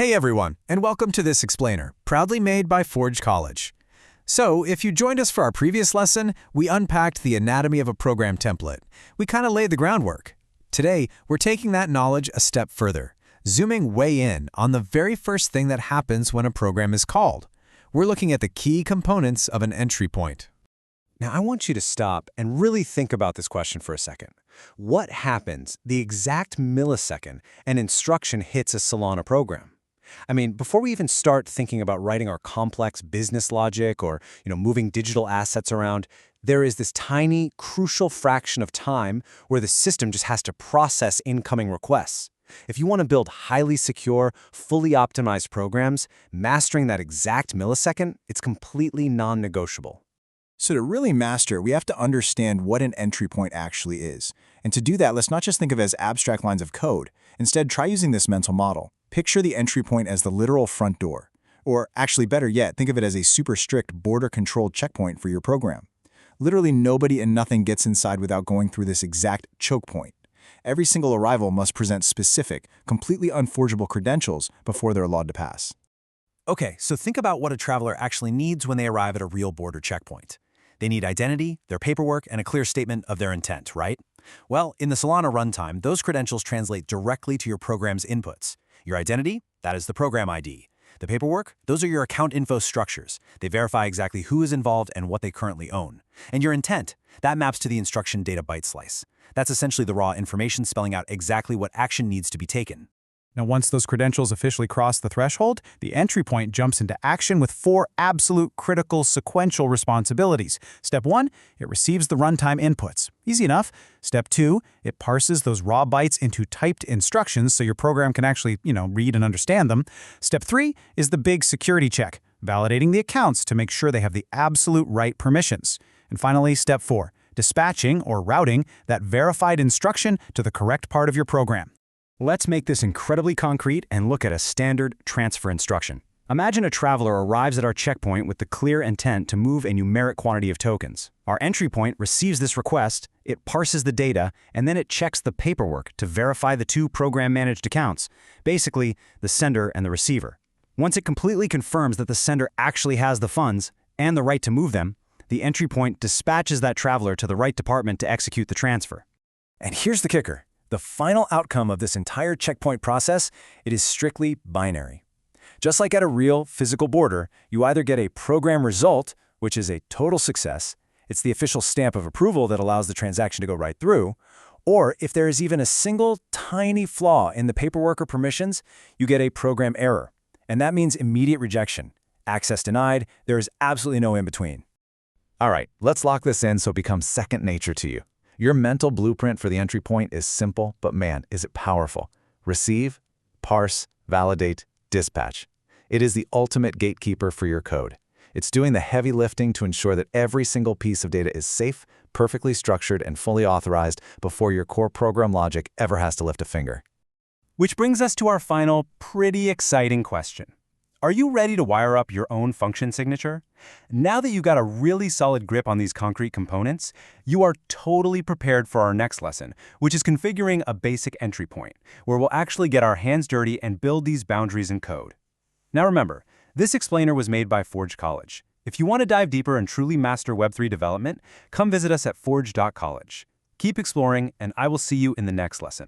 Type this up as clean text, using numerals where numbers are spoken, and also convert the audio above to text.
Hey everyone, and welcome to this explainer, proudly made by Forge College. So, if you joined us for our previous lesson, we unpacked the anatomy of a program template. We kind of laid the groundwork. Today, we're taking that knowledge a step further, zooming way in on the very first thing that happens when a program is called. We're looking at the key components of an entry point. Now, I want you to stop and really think about this question for a second. What happens the exact millisecond an instruction hits a Solana program? I mean, before we even start thinking about writing our complex business logic or, moving digital assets around, there is this tiny, crucial fraction of time where the system just has to process incoming requests. If you want to build highly secure, fully optimized programs, mastering that exact millisecond, it's completely non-negotiable. So to really master, we have to understand what an entry point actually is. And to do that, let's not just think of it as abstract lines of code. Instead, try using this mental model. Picture the entry point as the literal front door. Or actually, better yet, think of it as a super strict border-controlled checkpoint for your program. Literally nobody and nothing gets inside without going through this exact choke point. Every single arrival must present specific, completely unforgeable credentials before they're allowed to pass. Okay, so think about what a traveler actually needs when they arrive at a real border checkpoint. They need identity, their paperwork, and a clear statement of their intent, right? Well, in the Solana runtime, those credentials translate directly to your program's inputs. Your identity, that is the program ID. The paperwork, those are your AccountInfo structures. They verify exactly who is involved and what they currently own. And your intent, that maps to the instruction data byte slice. That's essentially the raw information spelling out exactly what action needs to be taken. Now, once those credentials officially cross the threshold, the entry point jumps into action with 4 absolute critical sequential responsibilities. Step 1, it receives the runtime inputs. Easy enough. Step 2, it parses those raw bytes into typed instructions so your program can actually, read and understand them. Step 3 is the big security check, validating the accounts to make sure they have the absolute right permissions. And finally, step 4, dispatching or routing that verified instruction to the correct part of your program. Let's make this incredibly concrete and look at a standard transfer instruction. Imagine a traveler arrives at our checkpoint with the clear intent to move a numeric quantity of tokens. Our entry point receives this request, it parses the data, and then it checks the paperwork to verify the 2 program-managed accounts, basically the sender and the receiver. Once it completely confirms that the sender actually has the funds and the right to move them, the entry point dispatches that traveler to the right department to execute the transfer. And here's the kicker. The final outcome of this entire checkpoint process, it is strictly binary. Just like at a real physical border, you either get a program result, which is a total success, it's the official stamp of approval that allows the transaction to go right through, or if there is even a single tiny flaw in the paperwork or permissions, you get a program error. And that means immediate rejection. Access denied, there is absolutely no in-between. All right, let's lock this in so it becomes second nature to you. Your mental blueprint for the entry point is simple, but man, is it powerful. Receive, parse, validate, dispatch. It is the ultimate gatekeeper for your code. It's doing the heavy lifting to ensure that every single piece of data is safe, perfectly structured, and fully authorized before your core program logic ever has to lift a finger. Which brings us to our final, pretty exciting question. Are you ready to wire up your own function signature? Now that you've got a really solid grip on these concrete components, you are totally prepared for our next lesson, which is configuring a basic entry point, where we'll actually get our hands dirty and build these boundaries in code. Now remember, this explainer was made by Forge College. If you want to dive deeper and truly master Web3 development, come visit us at forge.college. Keep exploring, and I will see you in the next lesson.